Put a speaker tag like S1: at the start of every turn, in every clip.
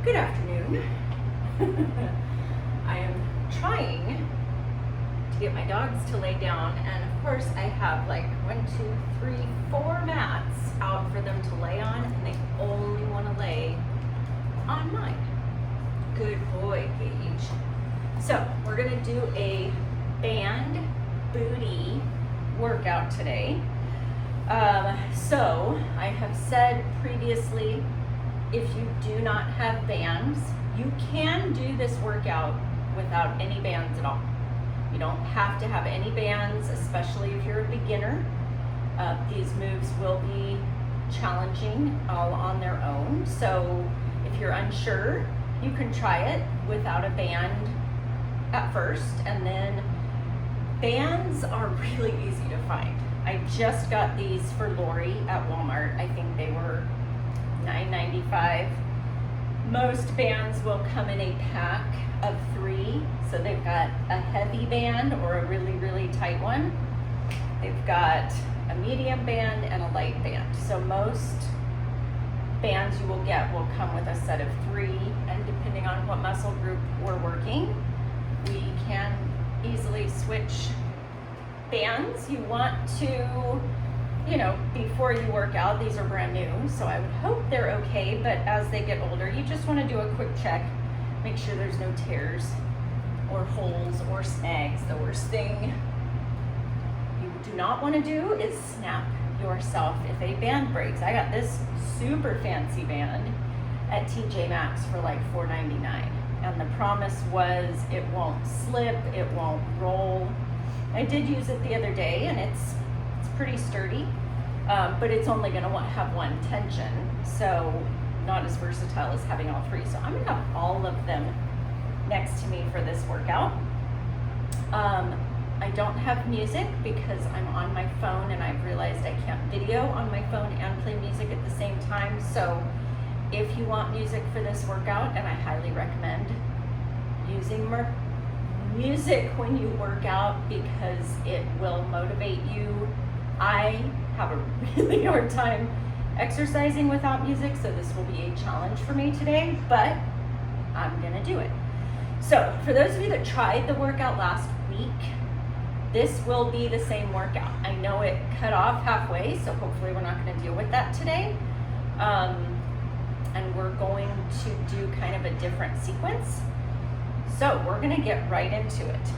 S1: Good afternoon. I am trying to get my dogs to lay down, and of course I have like 4 mats out for them to lay on, and they only want to lay on mine. Good boy, Gage. So we're gonna do a band booty workout today. So I have said previously, if you do not have bands, you can do this workout without any bands at all. You don't have to have any bands, especially if you're a beginner. These moves will be challenging all on their own. So if you're unsure, you can try it without a band at first, and then bands are really easy to find. I just got these for Lori at Walmart. I think they were $9.95. Most bands will come in a pack of 3. So they've got a heavy band or a really, really tight one. They've got a medium band and a light band. So most bands you will get will come with a set of 3, and depending on what muscle group we're working, we can easily switch bands. You want to, before you work out, these are brand new, so I would hope they're okay, but as they get older, you just want to do a quick check, make sure there's no tears or holes or snags. The worst thing you do not want to do is snap yourself if a band breaks. I got this super fancy band at TJ Maxx for like $4.99, and the promise was it won't slip, it won't roll. I did use it the other day, and it's pretty sturdy, but it's only going to have one tension, so not as versatile as having all 3. So I'm going to have all of them next to me for this workout. I don't have music because I'm on my phone, and I've realized I can't video on my phone and play music at the same time. So if you want music for this workout, and I highly recommend using music when you work out because it will motivate you. I have a really hard time exercising without music, so this will be a challenge for me today, but I'm gonna do it. So for those of you that tried the workout last week, this will be the same workout. I know it cut off halfway, so hopefully we're not gonna deal with that today. And we're going to do kind of a different sequence. So we're gonna get right into it.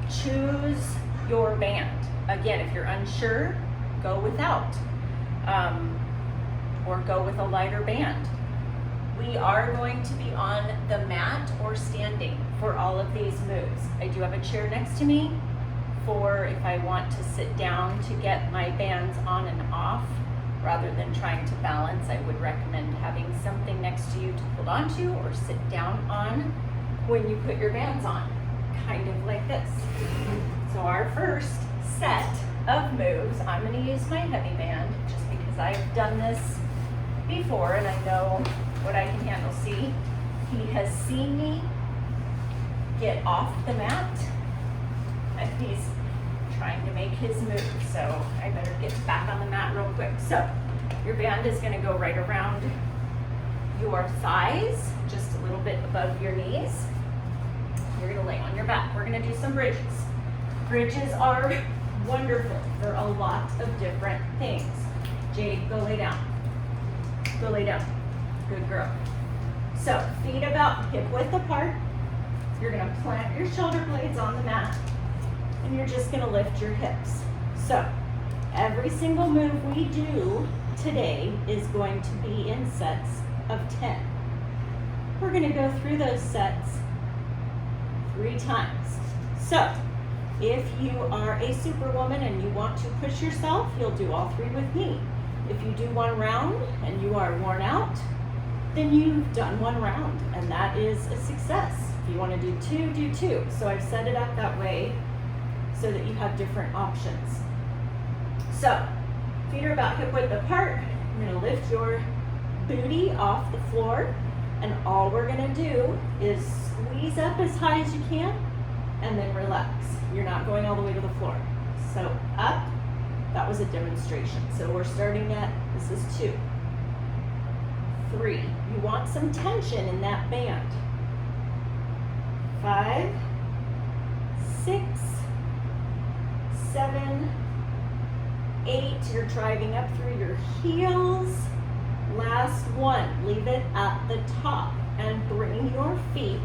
S1: Choose your band. Again, if you're unsure, go without, or go with a lighter band. We are going to be on the mat or standing for all of these moves. I do have a chair next to me for if I want to sit down to get my bands on and off. Rather than trying to balance, I would recommend having something next to you to hold on to or sit down on when you put your bands on, kind of like this. So our first set of moves, I'm going to use my heavy band just because I've done this before and I know what I can handle. See, he has seen me get off the mat and he's trying to make his move, so I better get back on the mat real quick. So your band is going to go right around your thighs, just a little bit above your knees. You're going to lay on your back. We're going to do some bridges. Bridges are wonderful for a lot of different things. Jade, go lay down. Go lay down. Good girl. So feet about hip width apart. You're going to plant your shoulder blades on the mat, and you're just going to lift your hips. So every single move we do today is going to be in sets of 10. We're going to go through those sets 3 times. So if you are a superwoman and you want to push yourself, you'll do all 3 with me. If you do 1 round and you are worn out, then you've done 1 round, and that is a success. If you want to do 2, do 2. So I've set it up that way so that you have different options. So, feet are about hip width apart. You're going to lift your booty off the floor, and all we're going to do is squeeze up as high as you can, and then relax. You're not going all the way to the floor. So up, that was a demonstration. So we're starting at, this is 2, 3. You want some tension in that band. 5, 6, 7, 8. You're driving up through your heels. Last one. Leave it at the top and bring your feet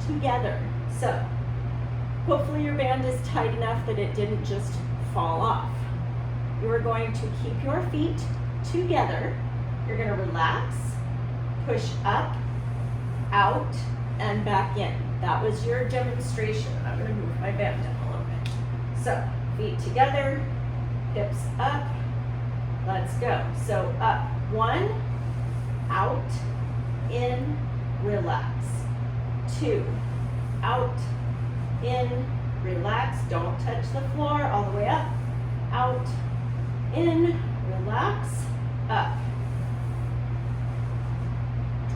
S1: together. So, hopefully your band is tight enough that it didn't just fall off. You are going to keep your feet together. You're going to relax, push up, out, and back in. That was your demonstration. I'm going to move my band down a little bit. So, feet together, hips up. Let's go. So, up. 1, out, in, relax. 2, out, in, relax. Don't touch the floor. All the way up, out, in, relax, up.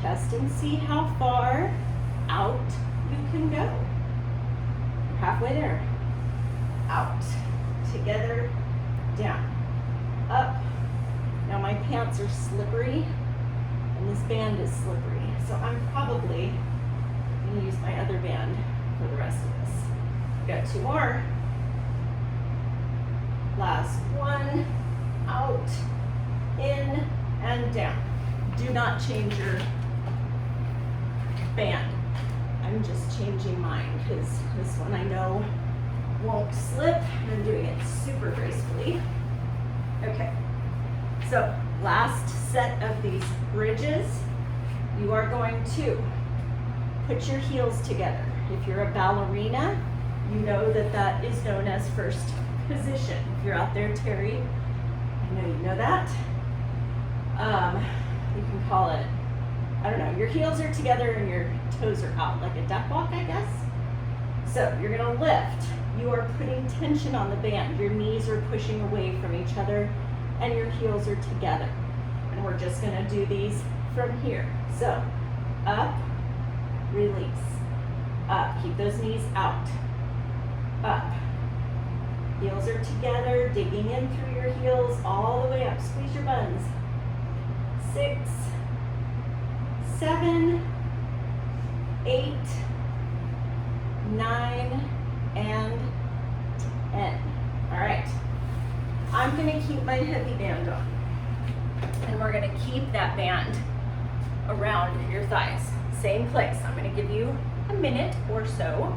S1: Test and see how far out you can go. You're halfway there. Out, together, down, up. Now my pants are slippery and this band is slippery, so I'm probably going to use my other band for the rest of this. Got 2 more. Last one. Out, in, and down. Do not change your band. I'm just changing mine because this one I know won't slip. I'm doing it super gracefully. Okay, so last set of these bridges, you are going to put your heels together. If you're a ballerina, you know that that is known as first position. If you're out there, Terry, I know you know that. You can call it, I don't know, your heels are together and your toes are out, like a duck walk, I guess. So you're gonna lift. You are putting tension on the band. Your knees are pushing away from each other and your heels are together. And we're just gonna do these from here. So up, release. Up, keep those knees out. Up. Heels are together, digging in through your heels all the way up. Squeeze your buns. 6, 7, 8, 9, and 10. All right. I'm going to keep my heavy band on. And we're going to keep that band around your thighs. Same place. I'm going to give you a minute or so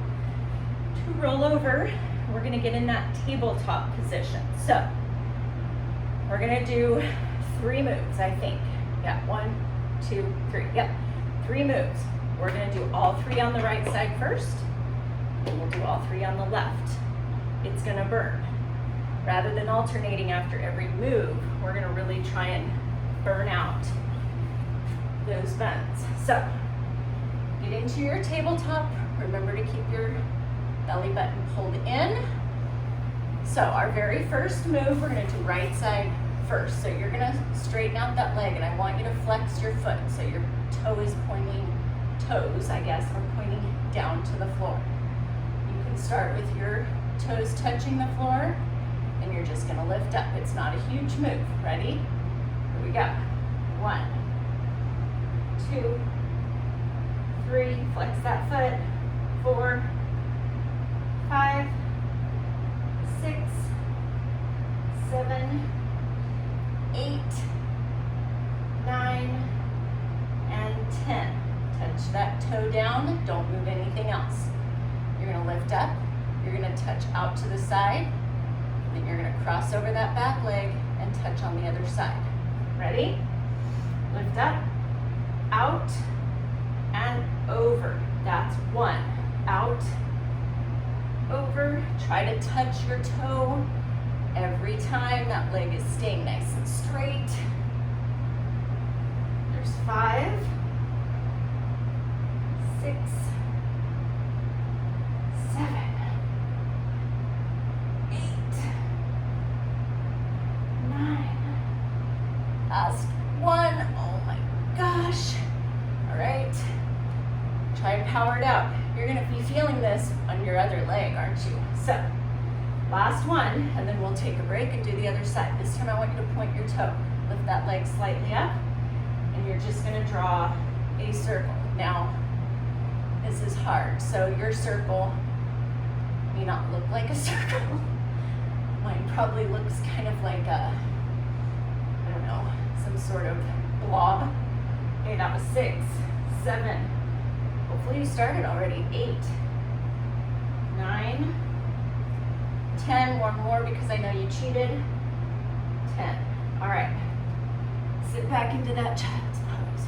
S1: to roll over. We're gonna get in that tabletop position. So we're gonna do 3 moves, I think. Yeah, 1, 2, 3. Yep, 3 moves. We're gonna do all 3 on the right side first, and we'll do all 3 on the left. It's gonna burn. Rather than alternating after every move, we're gonna really try and burn out those bends. So get into your tabletop. Remember to keep your belly button pulled in. So our very first move, we're gonna do right side first. So you're gonna straighten out that leg and I want you to flex your foot. So your toe is pointing, toes I guess, are pointing down to the floor. You can start with your toes touching the floor and you're just gonna lift up. It's not a huge move. Ready? Here we go. 1, 2, 3, flex that foot. 4, 5, 6, 7, 8, 9, and 10. Touch that toe down. Don't move anything else. You're going to lift up. You're going to touch out to the side. Then you're going to cross over that back leg and touch on the other side. Ready? Lift up, out, and over. That's 1. Out, over. Try to touch your toe every time. That leg is staying nice and straight. There's 5, 6, 7, 8, 9. Last 1. Oh my gosh. All right. Try and power it out. You're gonna be feeling this on your other leg, aren't you? So, last one, and then we'll take a break and do the other side. This time I want you to point your toe. Lift that leg slightly up, and you're just gonna draw a circle. Now, this is hard, so your circle may not look like a circle. Mine probably looks kind of like a, I don't know, some sort of blob. Okay, that was 6, 7. Hopefully you started already. 8, 9, 10. One more because I know you cheated. 10. All right. Sit back into that child's pose.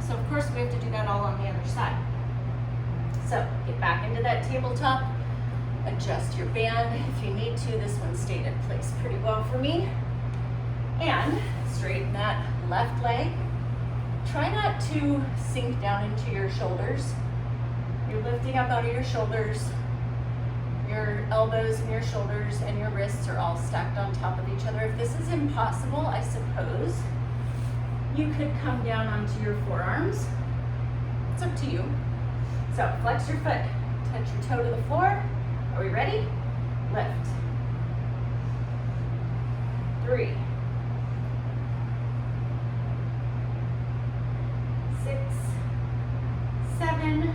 S1: So of course we have to do that all on the other side. So get back into that tabletop. Adjust your band if you need to. This one stayed in place pretty well for me. And straighten that left leg. Try not to sink down into your shoulders. You're lifting up out of your shoulders. Your elbows and your shoulders and your wrists are all stacked on top of each other. If this is impossible, I suppose you could come down onto your forearms. It's up to you. So flex your foot, touch your toe to the floor. Are we ready? Lift. 3, 6, 7,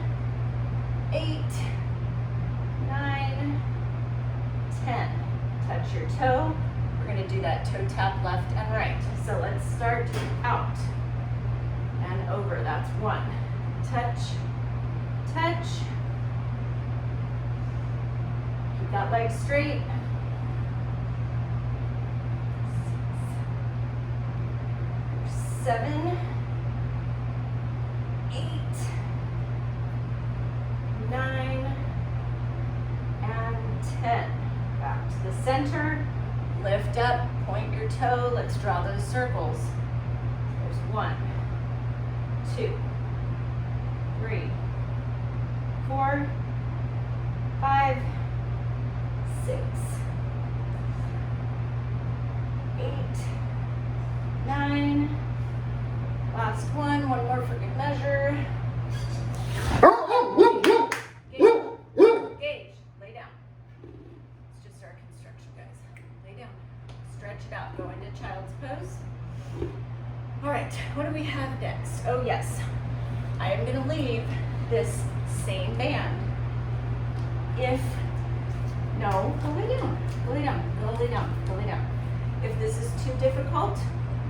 S1: 8, 9, 10. Touch your toe. We're going to do that toe tap left and right. So let's start out and over. That's 1. Touch, touch. Keep that leg straight. 6, 7, 8, 9, and 10. Back to the center. Lift up, point your toe. Let's draw those circles. There's 1, 2, 3, 4, 5, 6, 8, 9. Last one more for good measure. Gage, lay down. It's just our construction, guys. Lay down. Stretch it out. Go into child's pose. All right, what do we have next? Oh yes, I am going to leave this same band. Go lay down, go lay down, go lay down, go lay down. If this is too difficult,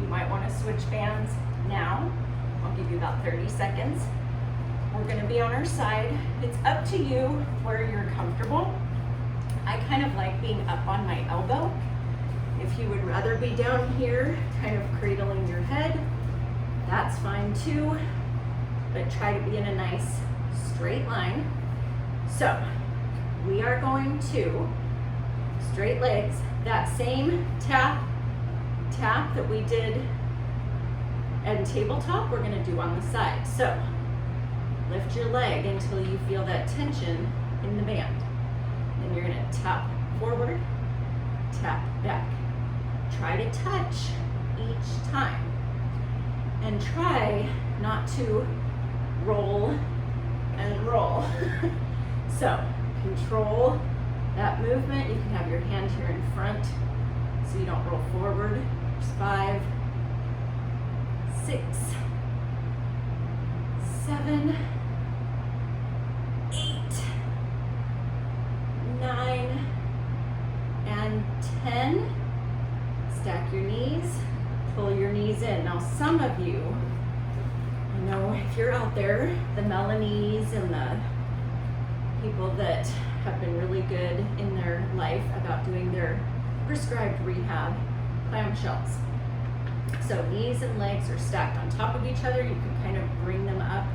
S1: you might want to switch bands now. I'll give you about 30 seconds. We're going to be on our side. It's up to you where you're comfortable. I kind of like being up on my elbow. If you would rather be down here, kind of cradling your head, that's fine too. But try to be in a nice straight line. So we are going to straight legs, that same tap that we did and tabletop, we're going to do on the side. So lift your leg until you feel that tension in the band. Then you're going to tap forward, tap back. Try to touch each time. And try not to roll and roll. So control that movement. You can have your hand here in front so you don't roll forward. There's 5, 6, 7, 8, 9, and 10. Stack your knees, pull your knees in. Now some of you, I know if you're out there, the Melanies and the people that have been really good in their life about doing their prescribed rehab clamshells. So knees and legs are stacked on top of each other. You can kind of bring them up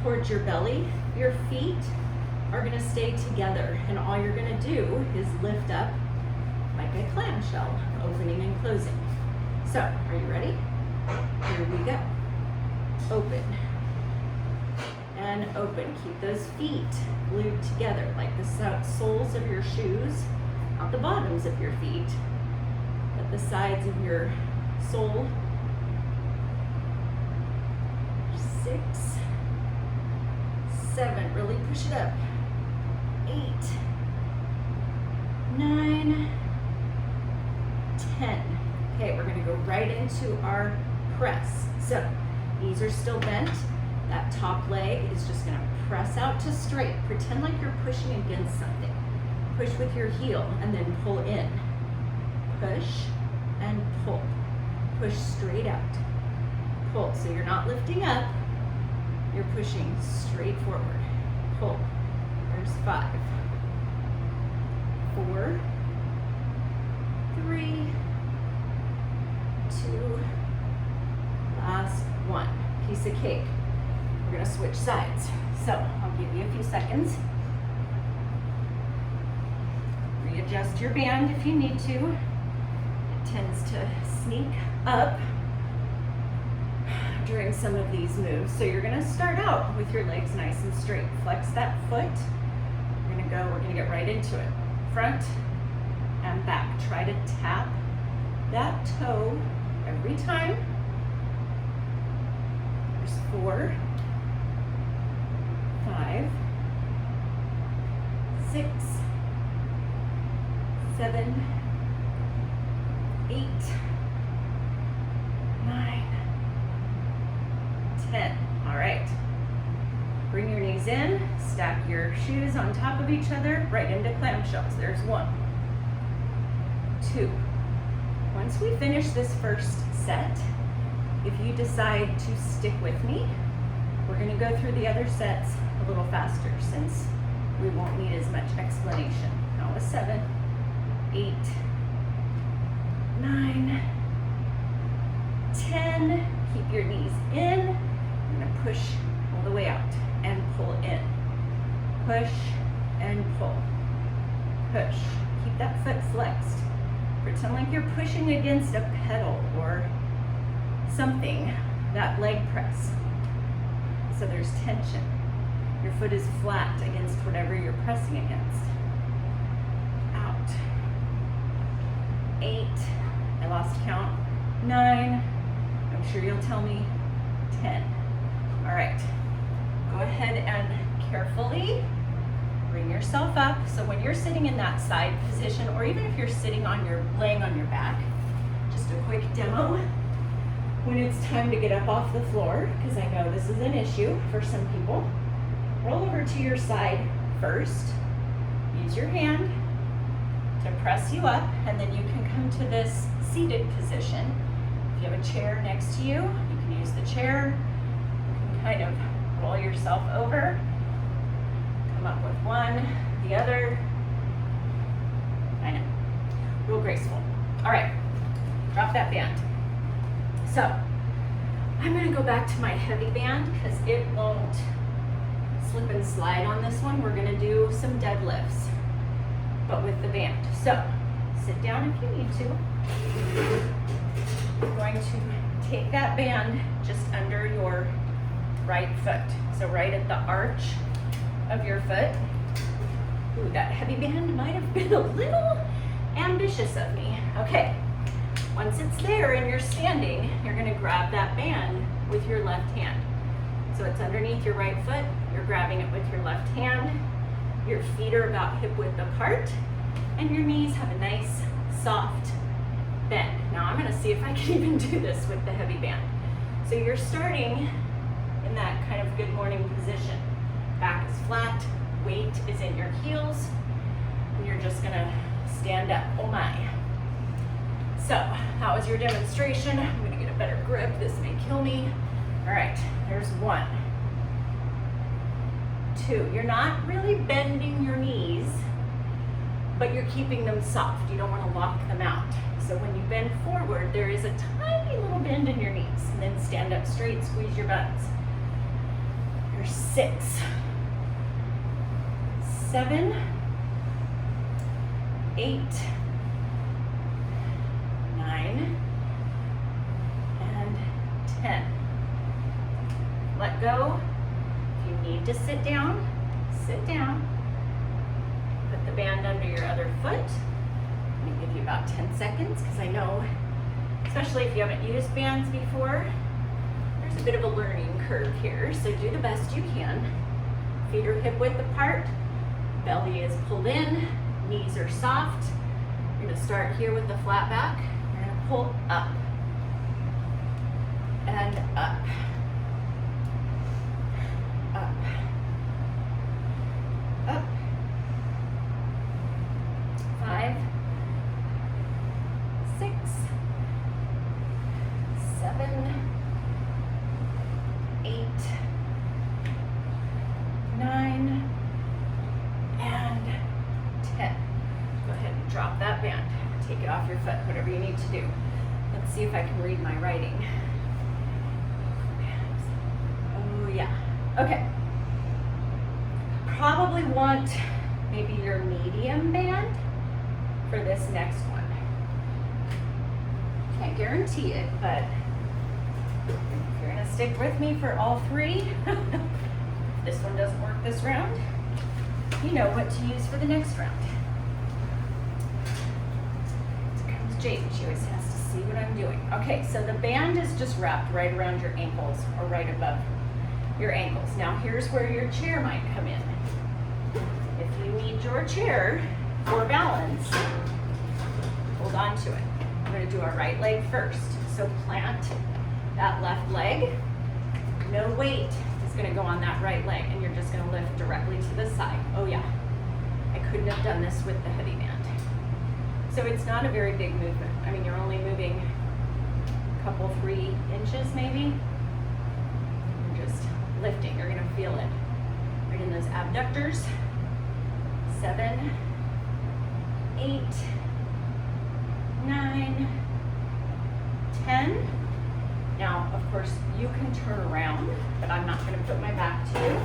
S1: towards your belly. Your feet are going to stay together, and all you're going to do is lift up like a clamshell, opening and closing. So, are you ready? Here we go. Open and open. Keep those feet glued together like the soles of your shoes, not the bottoms of your feet, but the sides of your sole. 6, 7, really push it up. 8, 9, 10. Okay, we're gonna go right into our press. So, knees are still bent. That top leg is just gonna press out to straight. Pretend like you're pushing against something. Push with your heel and then pull in. Push and pull. Push straight out. Pull. So you're not lifting up, you're pushing straight forward. Pull. There's 5, 4, 3, 2, last 1. Piece of cake. We're gonna switch sides. So I'll give you a few seconds. Readjust your band if you need to. It tends to sneak up during some of these moves. So you're gonna start out with your legs nice and straight. Flex that foot. We're gonna get right into it. Front and back. Try to tap that toe every time. There's 4, 5, 6, 7, 8, 9, 10. All right. Bring your knees in, stack your shoes on top of each other, right into clamshells. There's 1, 2. Once we finish this first set, if you decide to stick with me, we're gonna go through the other sets a little faster since we won't need as much explanation. Now a 7, 8, 9, 10. Keep your knees in. I'm gonna push all the way out and pull in. Push and pull. Push. Keep that foot flexed. Pretend like you're pushing against a pedal or something, that leg press. So there's tension. Your foot is flat against whatever you're pressing against. Out. 8, I lost count. 9, I'm sure you'll tell me 10. All right, go ahead and carefully bring yourself up. So when you're sitting in that side position, or even if you're laying on your back, just a quick demo. When it's time to get up off the floor, because I know this is an issue for some people, roll over to your side first. Use your hand to press you up, and then you can come to this seated position. If you have a chair next to you, you can use the chair. You can kind of roll yourself over, come up with one, the other. I know, real graceful. All right, drop that band. So, I'm gonna go back to my heavy band because it won't slip and slide on this one. We're gonna do some deadlifts, but with the band. So, sit down if you need to. You're going to take that band just under your right foot. So right at the arch of your foot. Ooh, that heavy band might have been a little ambitious of me. Okay. Once it's there and you're standing, you're gonna grab that band with your left hand. So it's underneath your right foot, you're grabbing it with your left hand, your feet are about hip width apart, and your knees have a nice, soft bend. Now I'm gonna see if I can even do this with the heavy band. So you're starting in that kind of good morning position. Back is flat, weight is in your heels, and you're just gonna stand up, oh my. So, that was your demonstration. I'm gonna get a better grip. This may kill me. All right, there's 1, 2. You're not really bending your knees, but you're keeping them soft. You don't wanna lock them out. So when you bend forward, there is a tiny little bend in your knees. And then stand up straight, squeeze your buns. There's 6, 7, 8, 9, and 10. Let go. If you need to sit down, sit down. Put the band under your other foot. Let me give you about 10 seconds because I know, especially if you haven't used bands before, there's a bit of a learning curve here. So do the best you can. Feet are hip width apart. Belly is pulled in. Knees are soft. You're going to start here with the flat back. You're going to pull up and up, up, up. 5, 6, 7, 8, 9, and 10. Go ahead and drop that band. Take it off your foot, whatever you need to do. Let's see if I can read my writing. Oh yeah, okay. Probably want maybe your medium band for this next one. Can't guarantee it, but if you're gonna stick with me for all three, if this one doesn't work this round, you know what to use for the next round. Here comes Jade, she always has to see what I'm doing. Okay, so the band is just wrapped right around your ankles or right above your ankles. Now here's where your chair might come in. If you need your chair for balance, hold on to it. We're going to do our right leg first. So plant that left leg. No weight is going to go on that right leg, and you're just going to lift directly to the side. Oh yeah, I couldn't have done this with the heavy band. So it's not a very big movement. I mean, you're only moving a couple, 3 inches maybe. You're just lifting. You're going to feel it right in those abductors. 7, 8, 9, 10. Now, of course, you can turn around, but I'm not going to put my back to you.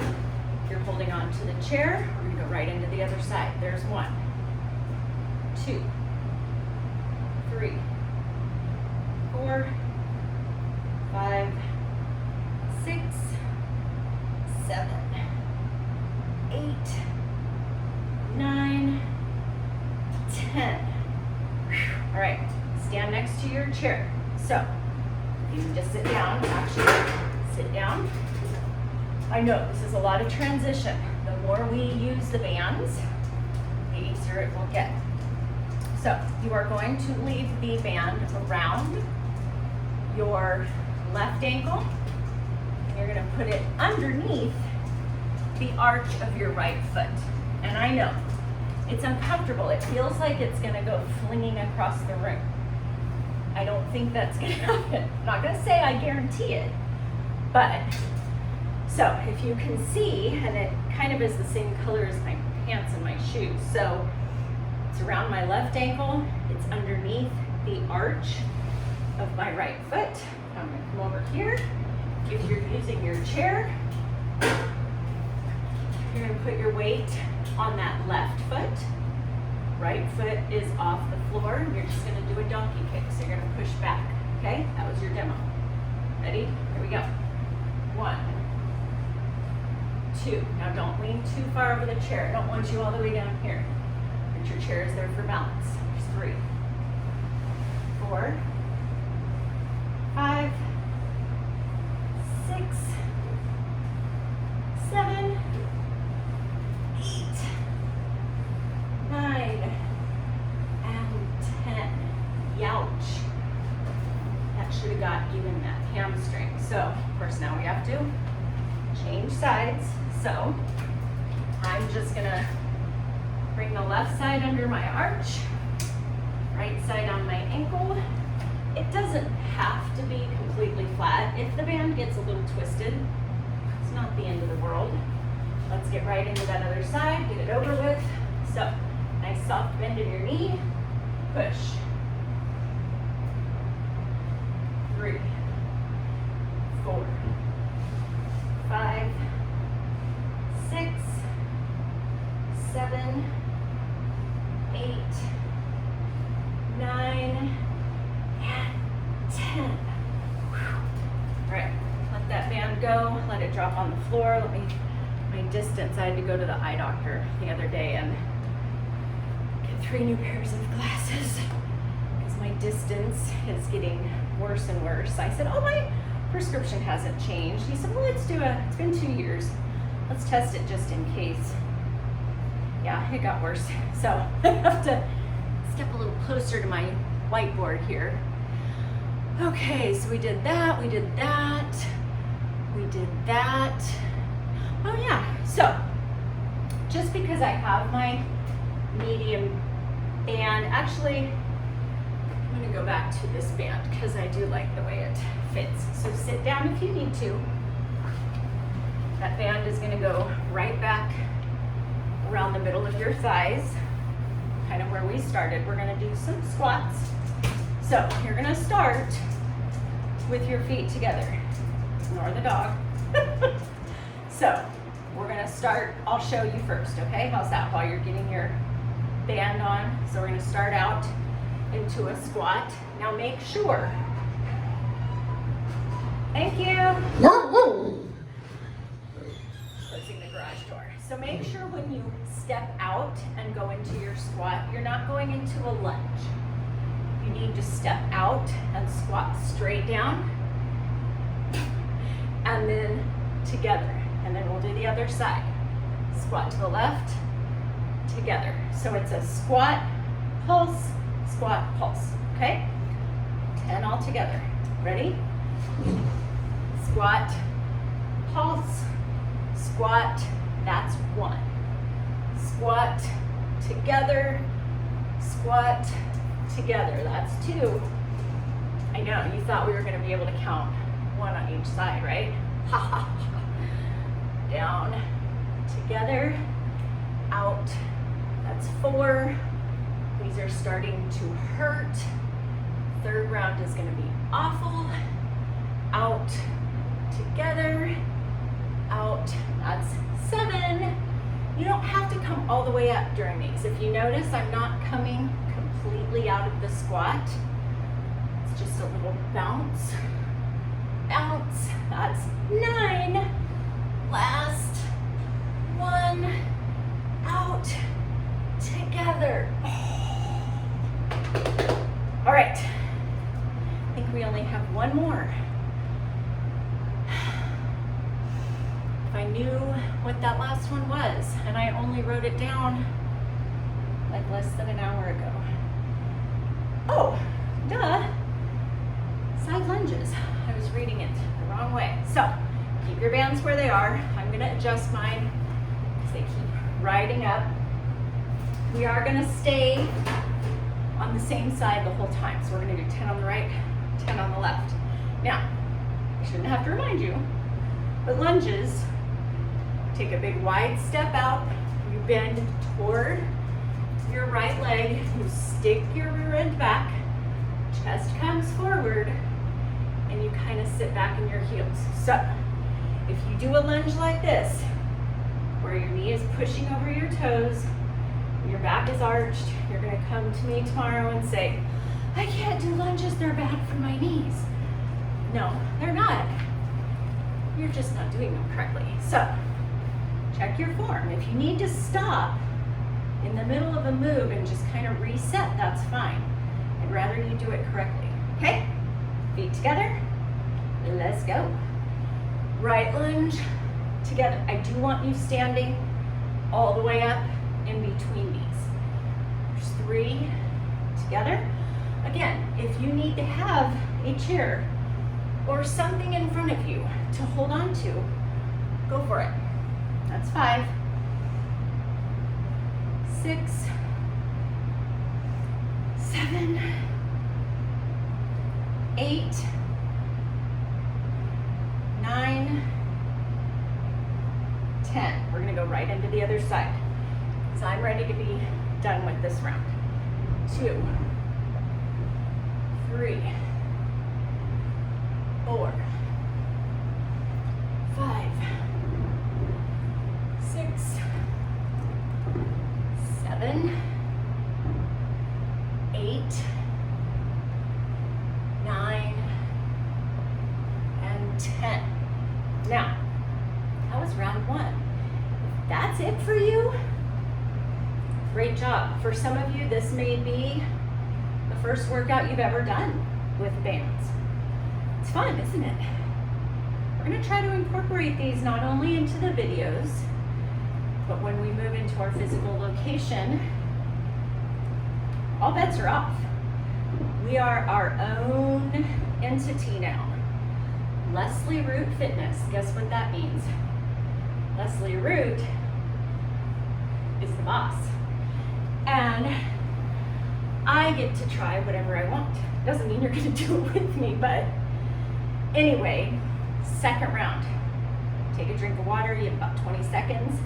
S1: If you're holding on to the chair, we're going to go right into the other side. There's 1, 2, 3, 4, 5, 6, 7, 8, 9, 10. All right, stand next to your chair. So, you can just sit down, actually sit down. I know this is a lot of transition. The more we use the bands, the easier it will get. So, you are going to leave the band around your left ankle. You're gonna put it underneath the arch of your right foot. And I know, it's uncomfortable. It feels like it's gonna go flinging across the room. I don't think that's gonna happen. I'm not gonna say I guarantee it, but, so if you can see, and it kind of is the same color as my pants and my shoes. So it's around my left ankle, it's underneath the arch of my right foot. I'm gonna come over here. If you're using your chair, you're gonna put your weight on that left foot. Right foot is off the floor, and you're just gonna do a donkey kick. So you're gonna push back, okay? That was your demo. Ready? Here we go. 1, 2. Now don't lean too far over the chair. I don't want you all the way down here. But your chair is there for balance. There's 3, 4, 5, 6, 7, 8, 9, and 10. Youch. That should have got even that hamstring. So, of course, now we have to change sides. So, I'm just gonna bring the left side under my arch, right side on my ankle. It doesn't have to be completely flat. If the band gets a little twisted, it's not the end of the world. Let's get right into that other side, get it over with. So, nice soft bend in your knee, push. 3, 4, 5, 6, 7, 8, 9, and 10. All right, let that band go, let it drop on the floor. My distance, I had to go to the eye doctor the other day and get 3 new pairs of glasses because my distance is getting worse and worse. I said, oh, my prescription hasn't changed. He said, well, it's been 2 years. Let's test it just in case. Yeah, it got worse. So I have to step a little closer to my whiteboard here. Okay, so we did that, we did that, we did that. Oh yeah, so just because I have my medium band, actually, I'm gonna go back to this band because I do like the way it fits. So sit down if you need to. That band is gonna go right back around the middle of your thighs, kind of where we started. We're gonna do some squats. So you're gonna start with your feet together. Ignore the dog. So we're gonna start, I'll show you first, okay? How's that while you're getting your band on? So we're gonna start out into a squat. Now make sure, thank you. Closing the garage door. So make sure when you step out and go into your squat, you're not going into a lunge. You need to step out and squat straight down and then together. And then we'll do the other side. Squat to the left, together. So it's a squat, pulse, squat, pulse, okay? 10 all together. Ready? Squat, pulse, squat, that's 1. Squat, together, squat, together, that's 2. I know, you thought we were gonna be able to count 1 on each side, right? Ha ha. Down, together, out, that's 4. These are starting to hurt. Third round is gonna be awful. Out, together, out, that's 7. You don't have to come all the way up during these. If you notice, I'm not coming completely out of the squat. It's just a little bounce, bounce, that's 9. Last 1, out, together. All right, I think we only have 1 more. If I knew what that last one was, and I only wrote it down like less than an hour ago. Oh, duh, side lunges. I was reading it the wrong way. So, keep your bands where they are. I'm gonna adjust mine because they keep riding up. We are gonna stay on the same side the whole time. So we're gonna do 10 on the right, 10 on the left. Now, I shouldn't have to remind you, but lunges, take a big wide step out, you bend toward your right leg, you stick your rear end back, chest comes forward, and you kind of sit back in your heels. So, if you do a lunge like this, where your knee is pushing over your toes, your back is arched, you're gonna come to me tomorrow and say, I can't do lunges, they're bad for my knees. No, they're not. You're just not doing them correctly. So, check your form. If you need to stop in the middle of a move and just kind of reset, that's fine. I'd rather you do it correctly, okay? Feet together, let's go. Right lunge, together. I do want you standing all the way up in between these. There's 3, together. Again, if you need to have a chair or something in front of you to hold on to, go for it. That's 5, 6, 7, 8, 9, 10. We're gonna go right into the other side. So I'm ready to be done with this round. 2, 3, 4, 5, 6, 7, 8, 9, and 10. Now, that was round 1. If that's it for you, great job. For some of you, this may be the first workout you've ever done with bands. It's fun, isn't it? We're gonna try to incorporate these not only into the videos, but when we move into our physical location, all bets are off. We are our own entity now. Leslie Root Fitness. Guess what that means? Leslie Root is the boss. And I get to try whatever I want. Doesn't mean you're gonna do it with me, but anyway, second round. Take a drink of water, you have about 20 seconds.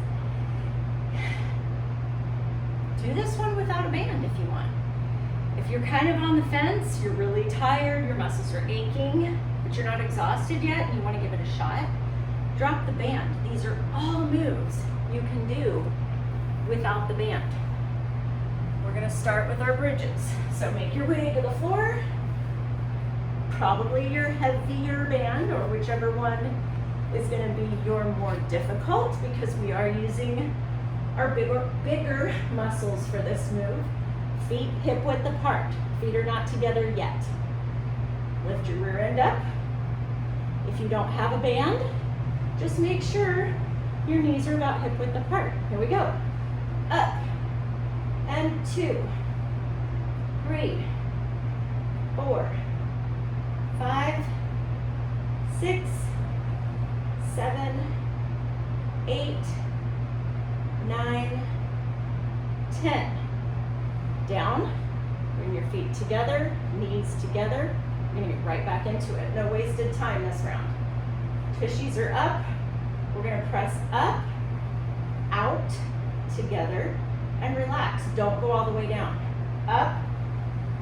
S1: Do this one without a band if you want. If you're kind of on the fence, you're really tired, your muscles are aching, but you're not exhausted yet, and you want to give it a shot, drop the band. These are all moves you can do without the band. We're gonna start with our bridges. So make your way to the floor, probably your heavier band or whichever one is gonna be your more difficult, because we are using our bigger muscles for this move. Feet hip width apart. Feet are not together yet. Lift your rear end up. If you don't have a band, just make sure your knees are about hip width apart. Here we go. Up and 2, 3, 4, 5, 6, 7, 8, 9, 10. Down, bring your feet together, knees together. You're gonna get right back into it. No wasted time this round. Tushies are up. We're gonna press up, out, together, and relax. Don't go all the way down. Up,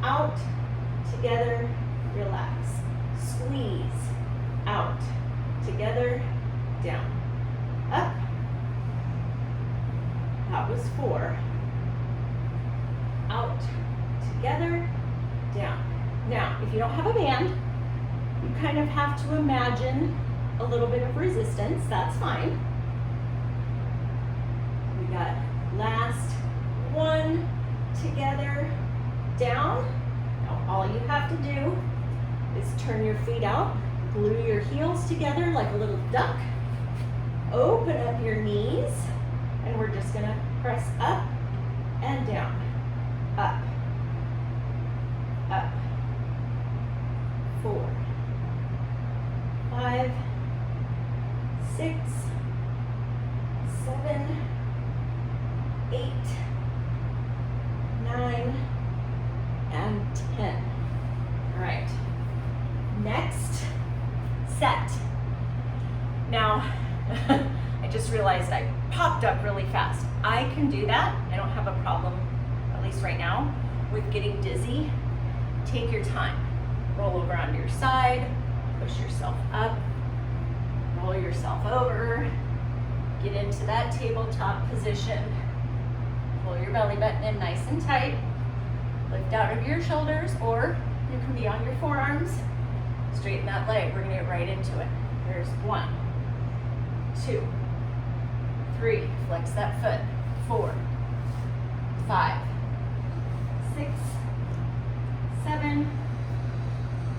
S1: out, together, relax. Squeeze, out, together, down. Up. That was 4. Out, together, down. Now, if you don't have a band, you kind of have to imagine a little bit of resistance. That's fine. We got last 1, together, down. Now, all you have to do is turn your feet out, glue your heels together like a little duck, open up your knees, and we're just gonna press up and down. Up, up, 4, 5, 6, 7, 8, 9, and 10. All right, next set. Now, I just realized I popped up really fast. I can do that. I don't have a problem, at least right now, with getting dizzy. Take your time. Roll over onto your side, push yourself up, roll yourself over, get into that tabletop position, pull your belly button in nice and tight, lift out of your shoulders, or you can be on your forearms, straighten that leg. We're gonna get right into it. There's 1, 2, 3, flex that foot, 4, 5, 6, 7,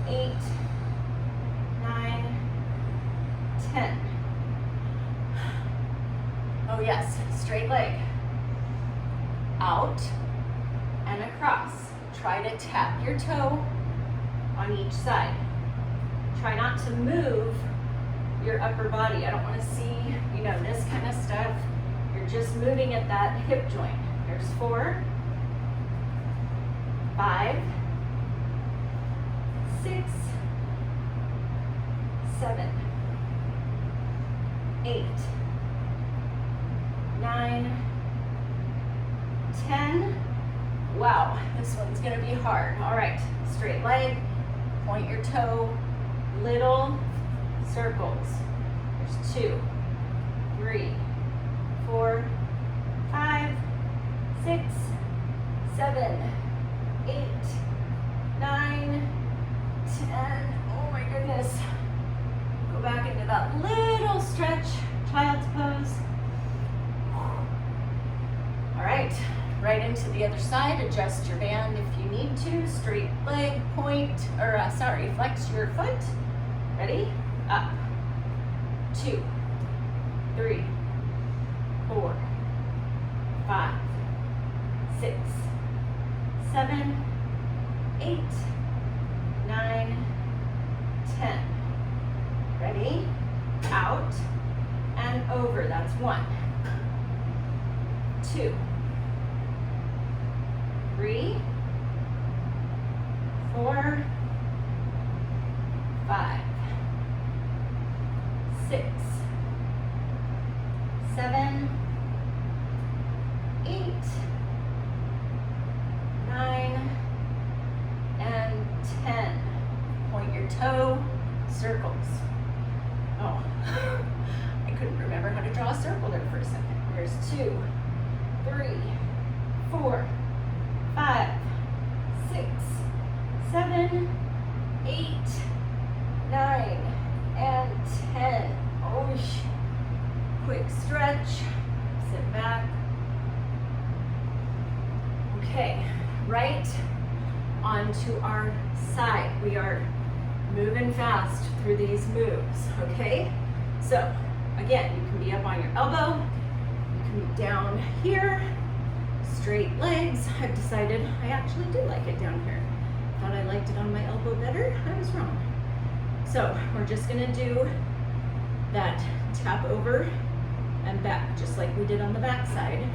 S1: 8, 9, 10. Oh yes, straight leg. Out and across. Try to tap your toe on each side. Try not to move your upper body. I don't want to see, this kind of stuff. You're just moving at that hip joint. There's 4, 5, 6, 7, 8, 9, 10. Wow, this one's gonna be hard. All right, straight leg, point your toe, little circles. There's 2, 3, 4, 5, 6, 7, 8, 9, 10. Oh my goodness. Go back into that little stretch, child's pose. All right, right into the other side. Adjust your band if you need to. Straight leg, flex your foot. Ready? Up. 2, 3, 4, 5, 6, 7, 8, 9, out and over. That's 1, 2, 3, 4, 5, 6, 7, 8, 9, and 10. Point your toe, circles. Oh, I couldn't remember how to draw a circle there for a second. There's 2, 3, 4, 5, 6, 7, 8, 9, and 10. Oh, quick stretch, sit back. Okay, right onto our side. We are moving fast through these moves, okay? So, again, you can be up on your elbow, you can be down here, straight legs. I've decided I actually do like it down here. Thought I liked it on my elbow better, I was wrong. So, we're just gonna do that tap over and back, just like we did on the back side.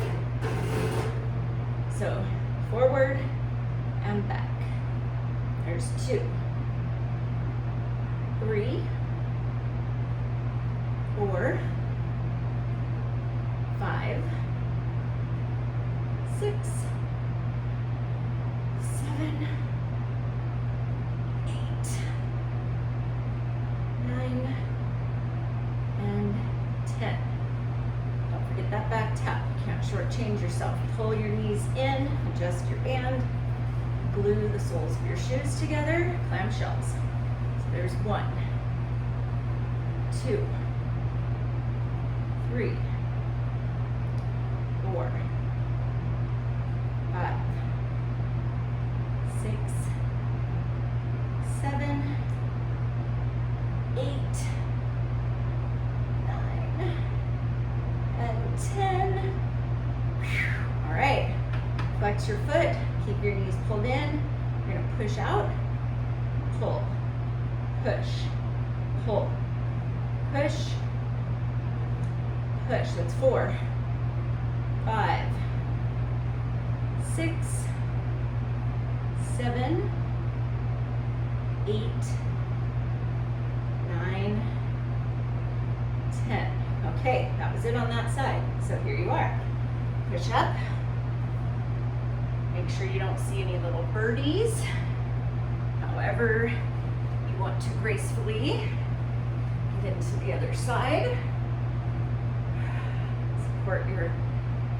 S1: So, forward and back. There's 2, 3, 4, 5, 6, 7, 8, 9, and 10. Don't forget that back tap. You can't shortchange yourself. Pull your knees in, adjust your band, glue the soles of your shoes together, clamshells. So there's 1, 2, 3, 4, 5, 6, 7, 8, 9, and 10. All right, flex your foot, keep your knees pulled in. You're gonna push out, pull, push, pull, push, push. That's 4, 5, 6, 7, 8, 9, 10. Okay, that was it on that side. So here you are. Push up. Make sure you don't see any little birdies. However, you want to gracefully get into the other side. Support your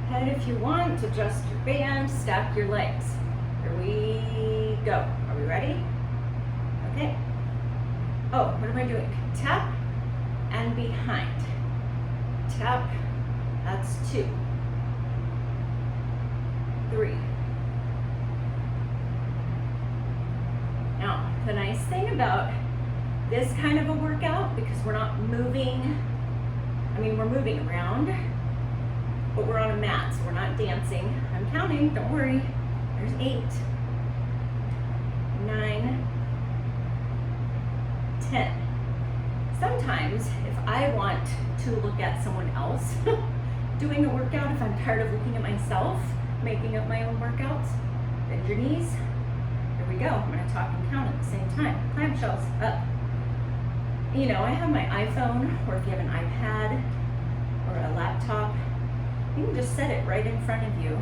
S1: head if you want. Adjust your band. Stack your legs. Here we go. Are we ready? Okay. Oh, what am I doing? Tap and behind. Tap. That's 2, 3. Now, the nice thing about this kind of a workout, because we're not moving, we're moving around, but we're on a mat, so we're not dancing. I'm counting, don't worry. There's 8, 9, 10. Sometimes, if I want to look at someone else doing a workout, if I'm tired of looking at myself, making up my own workouts, bend your knees. Here we go. I'm going to talk and count at the same time. Clamshells up. You know, I have my iPhone, or if you have an iPad or a laptop, you can just set it right in front of you.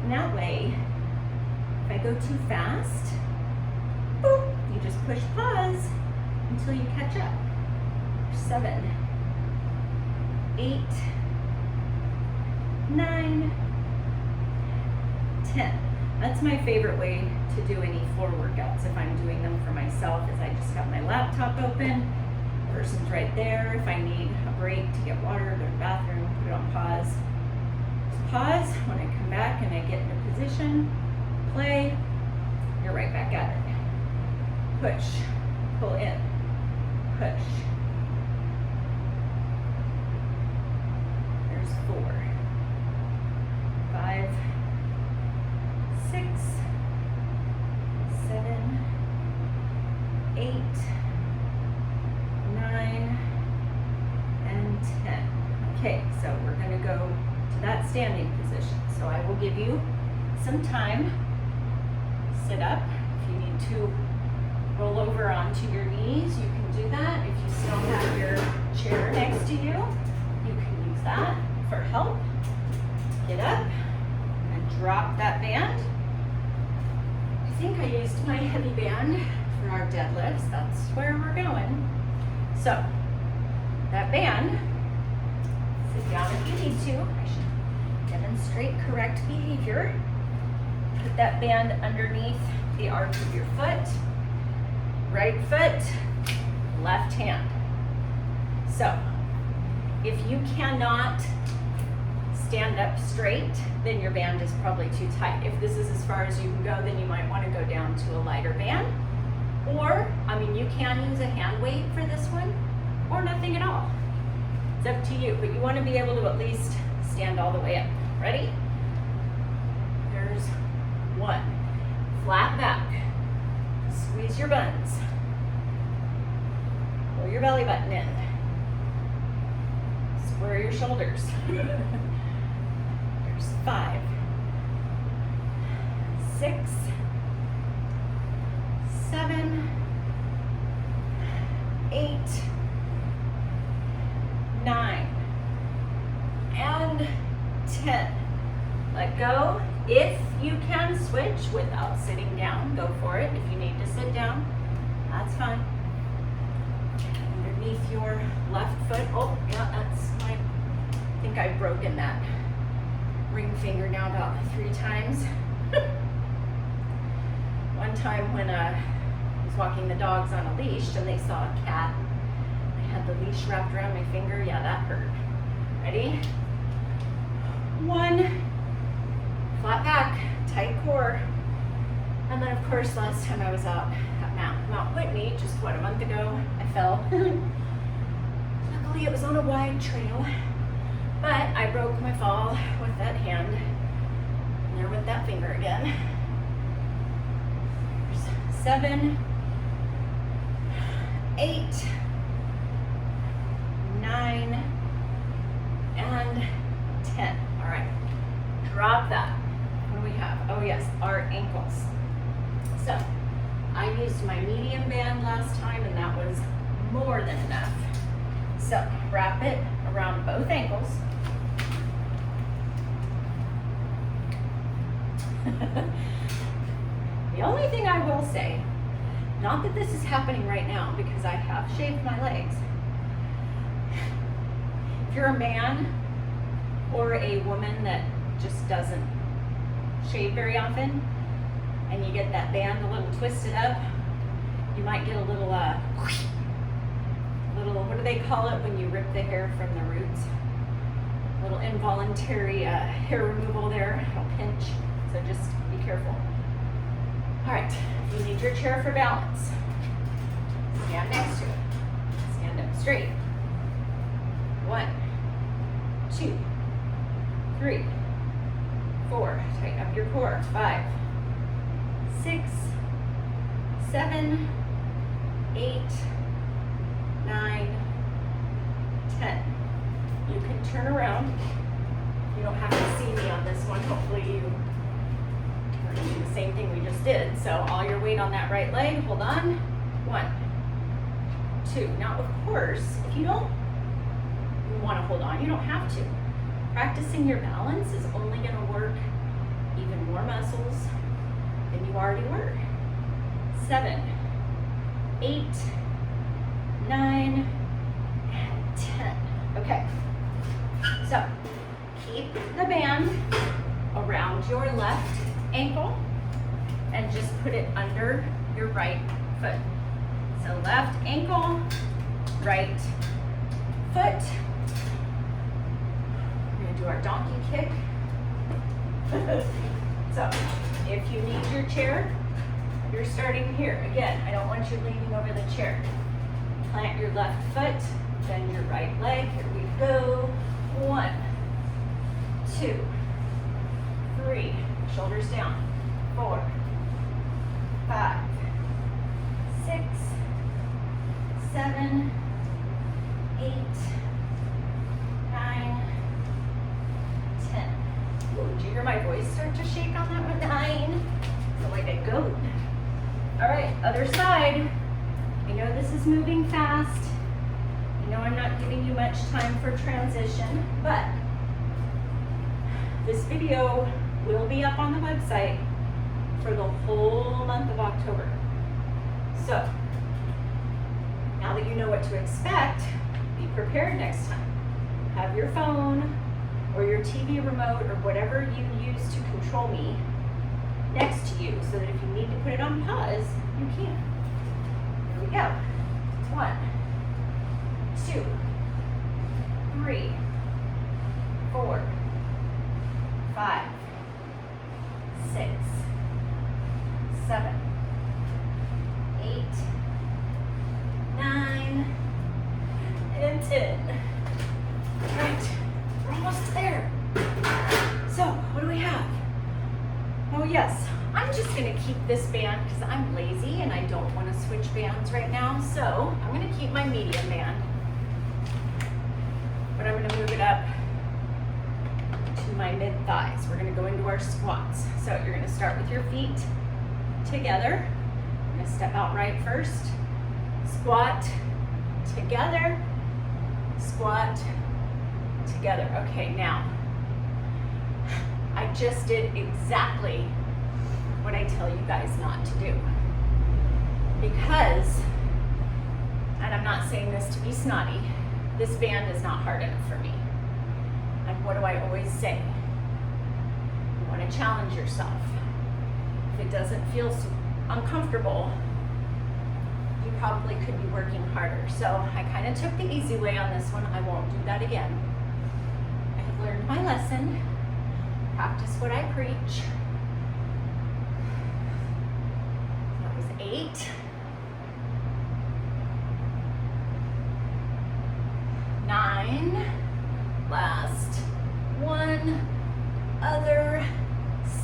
S1: And that way, if I go too fast, boop, you just push pause until you catch up. 7, 8, 9, 10. That's my favorite way to do any floor workouts if I'm doing them for myself, is I just have my laptop open, the person's right there. If I need a break to get water, go to the bathroom, put it on pause. Just pause. When I come back and I get into position, play, you're right back at it. Push, pull in, push. There's 4, 5, 6, 7, 8, 9, Okay, so we're gonna go to that standing position. So I will give you some time. Sit up. If you need to roll over onto your knees, you can do that. If you still have your chair next to you, you can use that for help. Get up and drop that band. I think I used my heavy band for our deadlifts. That's where we're going. So that band, sit down if you need to. I should demonstrate correct behavior. Put that band underneath the arch of your foot. Right foot, left hand. So if you cannot stand up straight, then your band is probably too tight. If this is as far as you can go, then you might want to go down to a lighter band. Or, I mean, you can use a hand weight for this one, or nothing at all. It's up to you, but you want to be able to at least stand all the way up. Ready? There's one. Flat back. Squeeze your buns. Pull your belly button in. Square your shoulders. There's 5, 6, 7, 8, 9, and 10. Let go. If you can switch without sitting down, go for it. If you need to sit down, that's fine. Underneath your left foot. Oh, yeah, that's my, I think I've broken that ring finger now about 3 times. One time when I was walking the dogs on a leash and they saw a cat, I had the leash wrapped around my finger. Yeah, that hurt. Ready? 1. Flat back, tight core. And then of course last time I was out at Mount Whitney, just what, a month ago, I fell. Luckily it was on a wide trail, but I broke my fall with that hand. And there went that finger again. There's 7, 8, 9, and 10. All right, drop that. What do we have? Oh yes, our ankles. So I used my medium band last time and that was more than enough. So wrap it around both ankles. The only thing I will say, not that this is happening right now because I have shaved my legs. If you're a man or a woman that just doesn't shave very often and you get that band a little twisted up, you might get a little, what do they call it when you rip the hair from the roots? A little involuntary hair removal there, it'll pinch, so just be careful. All right, you need your chair for balance. Stand next to it. Stand up straight. 1, 2, 3, 4. Tighten up your core. 5, 6, 7, 8, 9, 10. You can turn around. You don't have to see me on this one. Hopefully you are going to do the same thing we just did. So all your weight on that right leg. Hold on. 1, 2. Now, of course, if you don't want to hold on, you don't have to. Practicing your balance is only going to work even more muscles than you already were. 7, 8, 9, and 10. Okay. So keep the band around your left ankle and just put it under your right foot. So left ankle, right foot. We're gonna do our donkey kick. So if you need your chair, you're starting here. Again, I don't want you leaning over the chair. Plant your left foot, bend your right leg. Here we go. 1, 2, 3. Shoulders down. 4, 5, 6, 7, 8, 9, always start to shake on that one. 9. So like a goat. All right, other side. I know this is moving fast. I know I'm not giving you much time for transition, but this video will be up on the website for the whole month of October. So now that you know what to expect, be prepared next time. Have your phone or your TV remote or whatever you use to control me next to you so that if you need to put it on pause, you can. Here we go. 1, 2, 3, 4, 5, 6, 7, 8, 9, and 10. Right, we're almost there. So, what do we have? Oh yes, I'm just gonna keep this band because I'm lazy and I don't want to switch bands right now. So, I'm gonna keep my medium band, but I'm gonna move it up to my mid thighs. We're gonna go into our squats. So, you're gonna start with your feet together. I'm gonna step out right first. Squat together, squat together. Okay, now I just did exactly what I tell you guys not to do, because, and I'm not saying this to be snotty, this band is not hard enough for me. And what do I always say? You want to challenge yourself. If it doesn't feel uncomfortable, you probably could be working harder. So I kind of took the easy way on this one. I won't do that again. I have learned my lesson. Practice what I preach. That was 8. 9. Last one. Other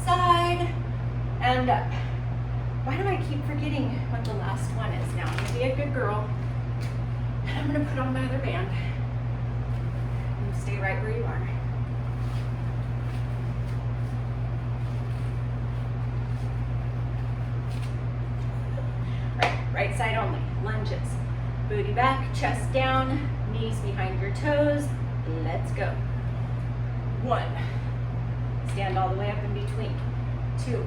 S1: side. And up. Why do I keep forgetting what the last one is now? I'm gonna be a good girl. And I'm gonna put on my other band. And stay right where you are. Right side only. Lunges. Booty back, chest down, knees behind your toes. Let's go. 1. Stand all the way up in between. 2.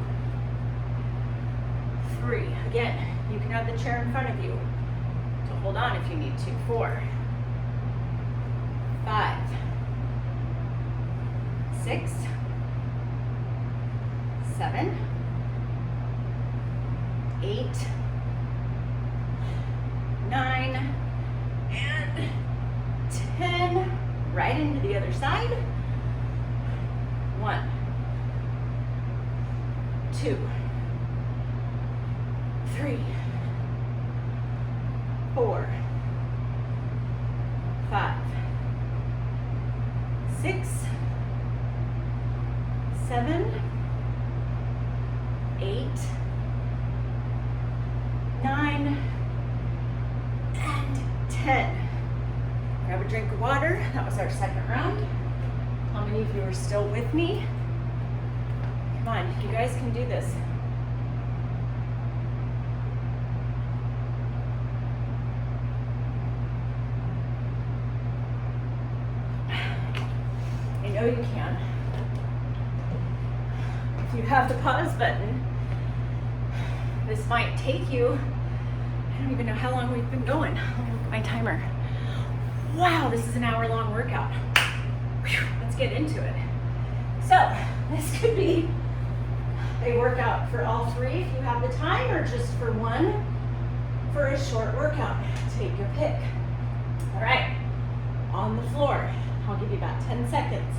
S1: 3. Again, you can have the chair in front of you to hold on if you need to. 4. 5. 6. 7. 8. 9. And 10. Right into the other side. 1. 2. 3, 4, 5, 6, 7, 8, 9, and 10. Grab a drink of water. That was our second round. How many of you are still with me? Come on, you guys can do this. I know you can. If you have the pause button, this might take you, I don't even know how long we've been going. Let me look at my timer. Wow, this is an hour-long workout. Whew, let's get into it. So, this could be a workout for all 3 if you have the time, or just for one for a short workout. Take your pick. All right, on the floor. I'll give you about 10 seconds.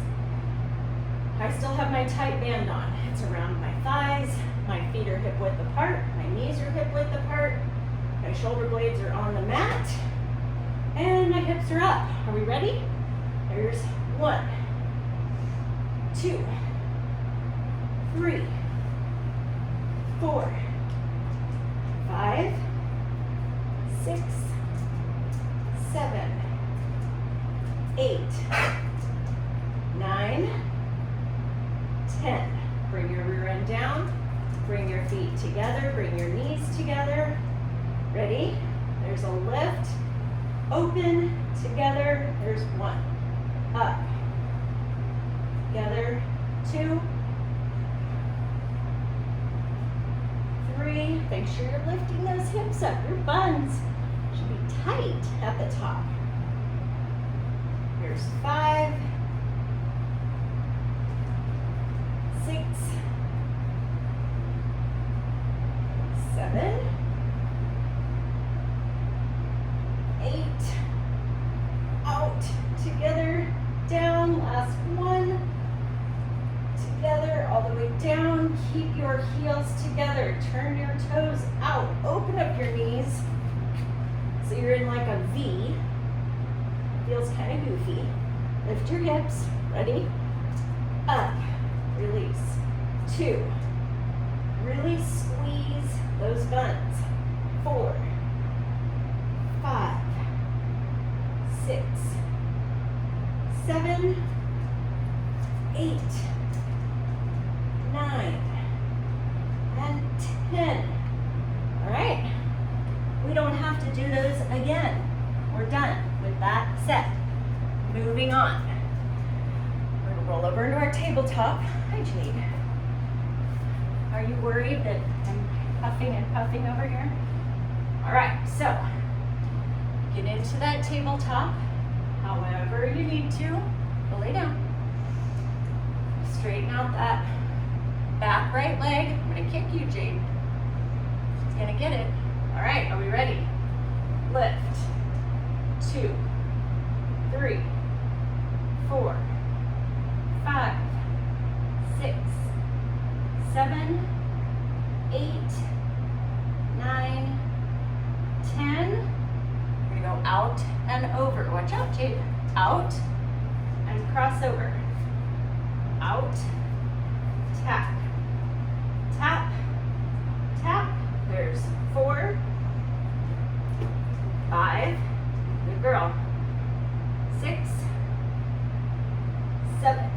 S1: I still have my tight band on. It's around my thighs. My feet are hip width apart. My knees are hip width apart. My shoulder blades are on the mat. And my hips are up. Are we ready? There's 1, 2, 3, 4, 5, 6, 7, 8, 9, 10. Ready? There's a lift, open, together, there's 1. Up, together, 2, 3. Make sure you're lifting those hips up. Your buns should be tight at the top. Here's 5, 6, 7, 8, out, together, down, last 1, together, all the way down, keep your heels together, turn your toes out, open up your knees, so you're in like a V, feels kind of goofy, lift your hips, ready, up, release, 2, really squeeze those buns, 4, 5, 6, 7, 8, 9, and 10. All right, we don't have to do those again. We're done with that set. Moving on. We're gonna roll over into our tabletop. Hi, Jade. Are you worried that I'm puffing and puffing over here? All right, so get into that tabletop however you need to. Go lay down. Straighten out that back right leg. I'm gonna kick you, Jade. She's gonna get it. All right, are we ready? Lift. 2, 3, 4, 5, 6, 7, 8, 9, 10. We're gonna go out and over. Watch out, Jade. Out and cross over. Out, tap, tap, tap. There's 4, 5, good girl, 6, 7,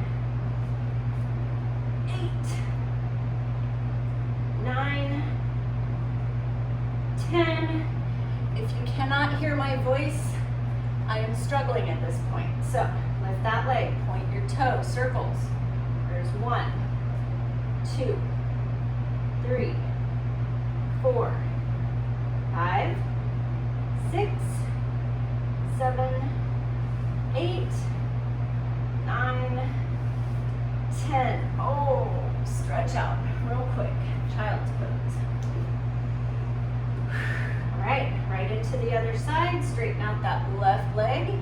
S1: 8, 9, 10. If you cannot hear my voice, I am struggling at this point. So lift that leg, point your toe, circles. There's 1, 2, 3, 4, 5, 6, 7, 8, 9, 10. Oh, stretch out real quick. Child's pose. All right, right into the other side. Straighten out that left leg.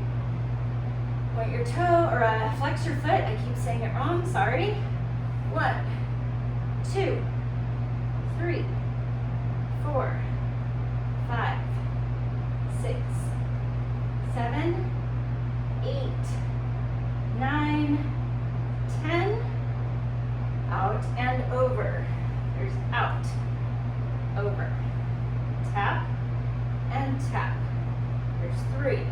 S1: Point your toe, or flex your foot. I keep saying it wrong, sorry. 1, 2, 3, 4, 5, 6, 7, 8, 9, 10. Out and over. There's out, over. Tap and tap. There's 3,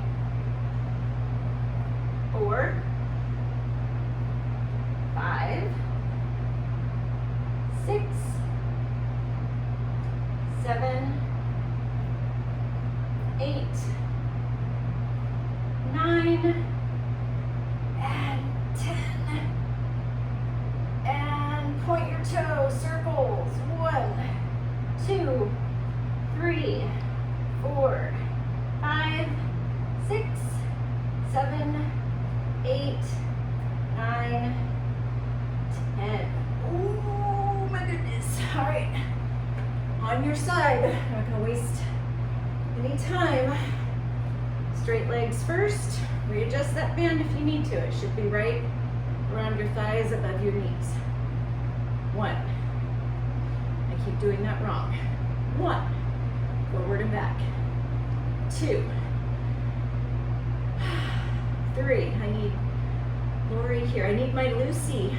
S1: 4, 5, 6, 7, 8, 9, and 10. And point your toes, circles. 1, 2, 3, 4, 5, 6, 7, 8, 9, 10. Oh my goodness. All right. On your side. I'm not going to waste any time. Straight legs first. Readjust that band if you need to. It should be right around your thighs, above your knees. 1. I keep doing that wrong. 1. Forward and back. 2. 3. I need Lori here. I need my Lucy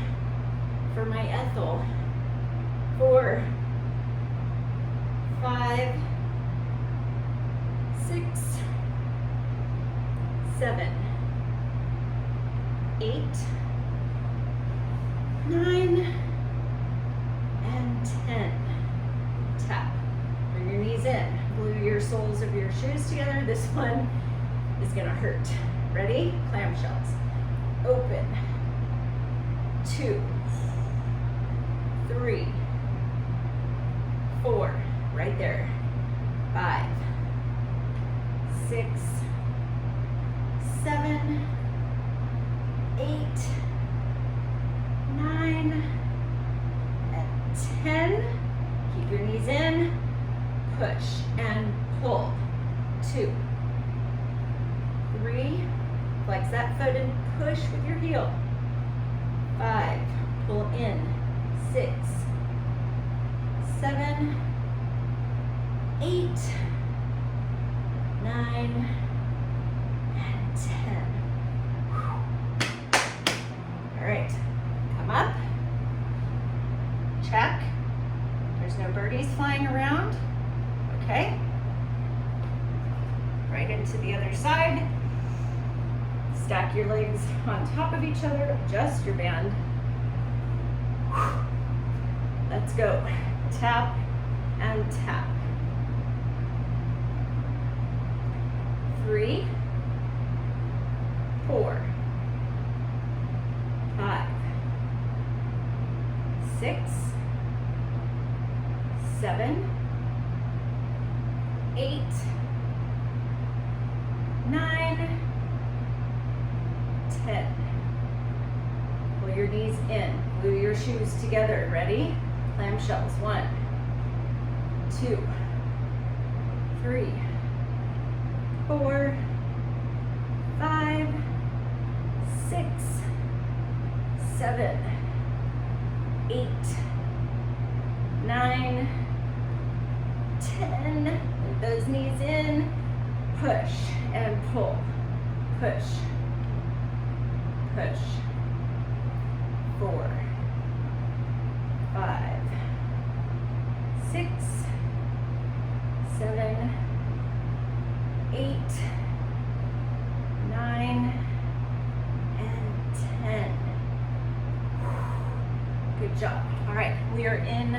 S1: for my Ethel. 4. 5. 6. 7. 8. 9. And 10. Tap. Bring your knees in. Glue your soles of your shoes together. This one is gonna hurt. Ready? Clamshells. Open. 2, 3, 4, right there. 5, 6, 7, 8, 9, and 10. Keep your knees in, push and pull. 2, 3, flex that foot and push with your heel. 5, pull in. 6, 7, 8, 9, and 10. All right, come up, check. There's no birdies flying around, okay? Right into the other side. Stack your legs on top of each other, adjust your band. Let's go. Tap and tap. 3, 4, 5, 6, 7, 8, 9, 10. Pull your knees in, glue your shoes together. Ready? Clamshells. 1, 2, 3, 4, 5, 6, 7, 8, 9, 10. Move those knees in, push and pull, push, push. 4, 5, 6, 7, 8, 9, and 10. Good job. All right, we are in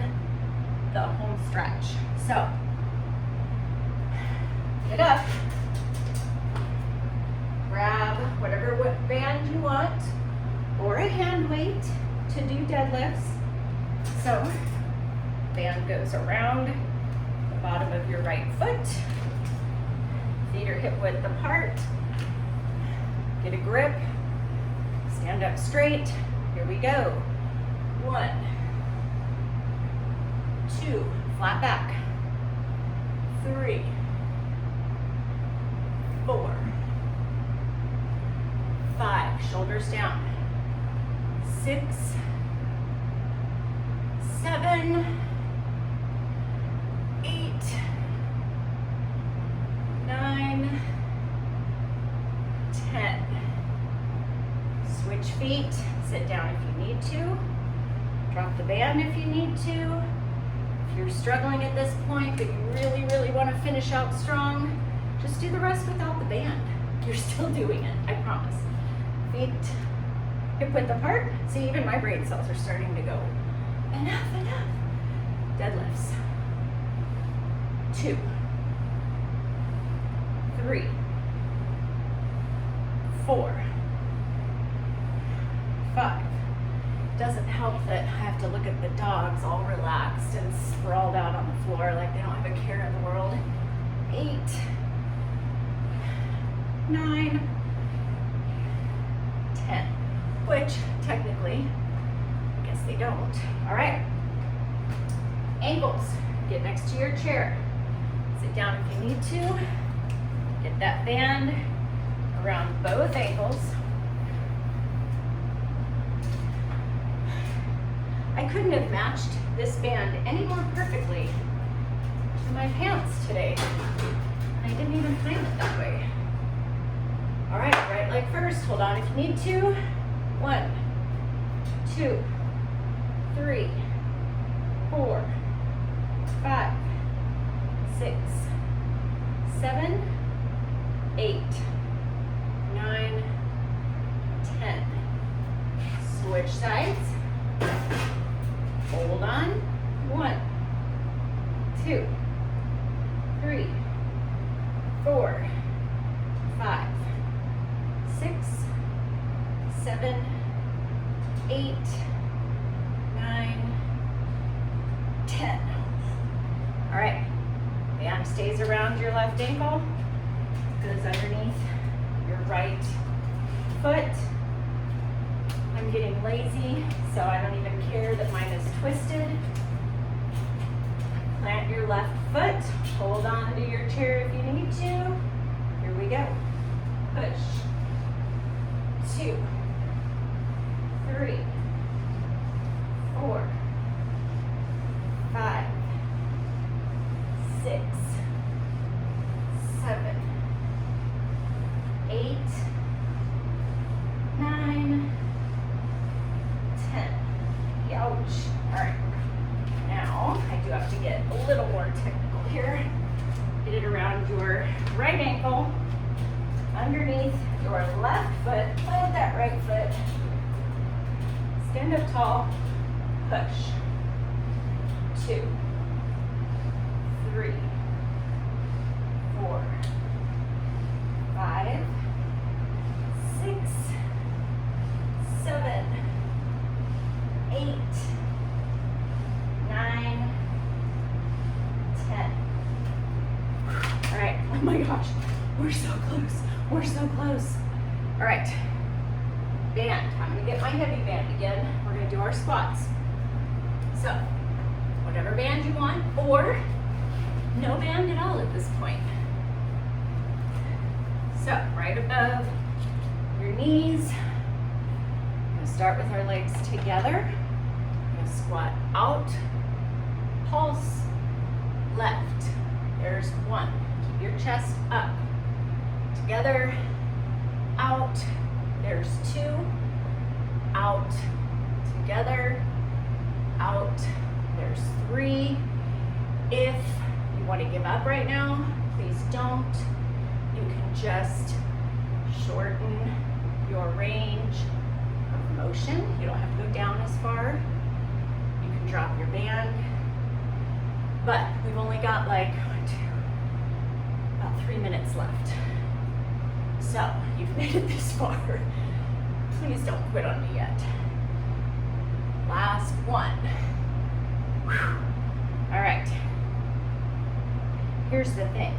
S1: the home stretch. So, get up, grab whatever band you want, or a hand weight to do deadlifts. So, band goes around the bottom of your right foot. Feet are hip width apart. Get a grip. Stand up straight. Here we go. 1, 2, flat back. 3, 4, 5, shoulders down. 6, 7, 8, 9, 10. Switch feet, sit down if you need to. Drop the band if you need to. If you're struggling at this point, but you really, really want to finish out strong, just do the rest without the band. You're still doing it, I promise. Feet hip width apart. See, even my brain cells are starting to go, enough, enough. Deadlifts. 2, 3, 4, 5. Doesn't help that I have to look at the dogs all relaxed and sprawled out on the floor like they don't have a care in the world. 8, 9, 10. Which, technically, I guess they don't. All right. Ankles. Get next to your chair. Sit down if you need to. Get that band around both ankles. I couldn't have matched this band any more perfectly to my pants today. I didn't even plan it that way. All right, right leg first. Hold on if you need to. 1, 2, 3, 4, 5, 6, 7, 8, 9, 10. Switch sides. Hold on. 1, 2, 3, 7, 8, 9, 10. All right, band stays around your left ankle, goes underneath your right foot. I'm getting lazy, so I don't even care that mine is twisted. Plant your left foot, hold on to your chair if you need to. Here we go. Push. 2, 3, 4, 5, 6, 7, 8, 9, 10. Ouch. All right. Now, I do have to get a little more technical here. Get it around your right ankle, underneath your left foot, plant that right foot, stand up tall, push. 2, 3, 4, 5, 6, 7, 8, 9, 10. All right, oh my gosh, we're so close. We're so close. All right, band. I'm gonna get my heavy band again. We're gonna do our squats. So, whatever band you want, or no band at all at this point. So, right above your knees, we're gonna start with our legs together. We're gonna squat out, pulse, left. There's 1. Keep your chest up. Together, out, there's 2, out, together, out, there's 3. If you want to give up right now, please don't. You can just shorten your range of motion. You don't have to go down as far. You can drop your band. But we've only got like about 3 minutes left. So, you've made it this far. Please don't quit on me yet. Last one. Whew. All right. Here's the thing.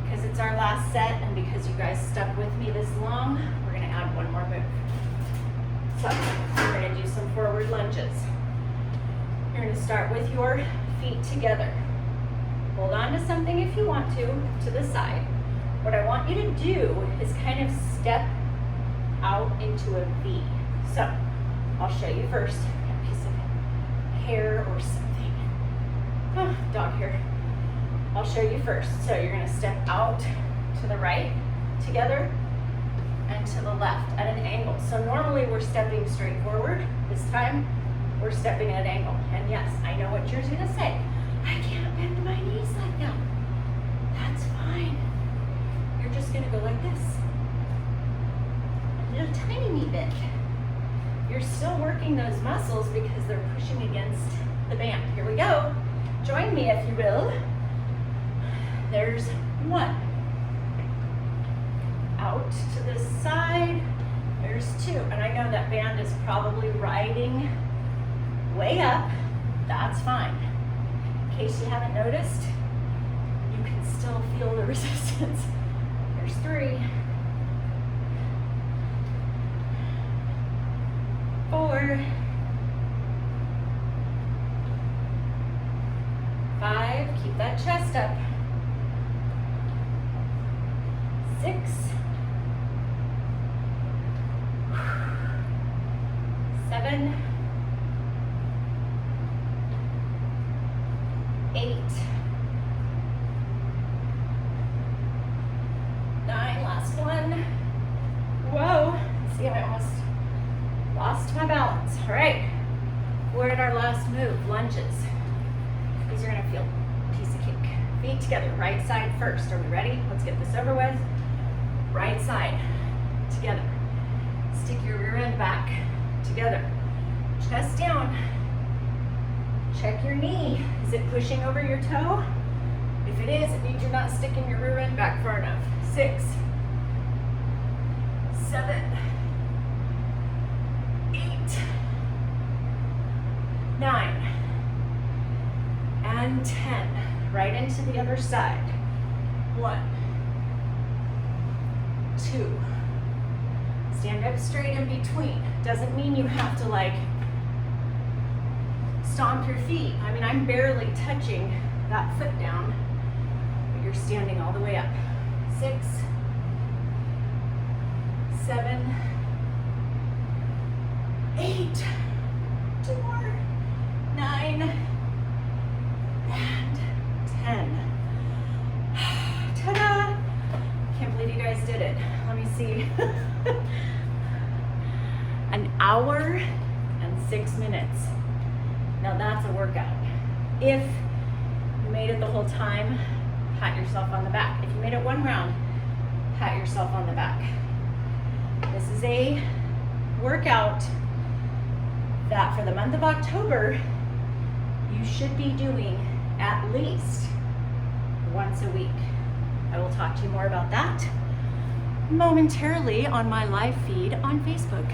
S1: Because it's our last set and because you guys stuck with me this long, we're gonna add one more move. So, we're gonna do some forward lunges. You're gonna start with your feet together. Hold on to something if you want to the side. What I want you to do is kind of step out into a V. So, I'll show you first. A piece of hair or something. Oh, dog hair. I'll show you first. So you're gonna step out to the right together and to the left at an angle. So normally we're stepping straight forward. This time we're stepping at an angle. And yes, I know what you're gonna say. I can't bend my knees like that. That's fine. You're just gonna go like this. A little tiny knee bend. You're still working those muscles because they're pushing against the band. Here we go. Join me if you will. There's 1. Out to the side. There's 2. And I know that band is probably riding way up. That's fine. In case you haven't noticed, you can still feel the resistance. There's 3. 4. 5. Keep that chest up. 6. 7. 8. 9. Last one. Whoa. See, I almost lost my balance. All right. We're at our last move, lunges. These are gonna feel a piece of cake. Feet together, right side first. Are we ready? Let's get this over with. Right side, together. Stick your rear end back, together. Chest down. Check your knee. Is it pushing over your toe? If it is, it means you're not sticking your rear end back far enough. 6, 7, and 10. Right into the other side. 1, 2. Stand up straight in between. Doesn't mean you have to like stomp your feet. I mean, I'm barely touching that foot down, but you're standing all the way up. 6, 7, 8, 2 more, 9, and 10. Ta-da! Can't believe you guys did it. Let me see. An hour and 6 minutes. Now that's a workout. If you made it the whole time, pat yourself on the back. If you made it one round, pat yourself on the back. This is a workout that for the month of October, you should be doing at least once a week. I will talk to you more about that momentarily on my live feed on Facebook.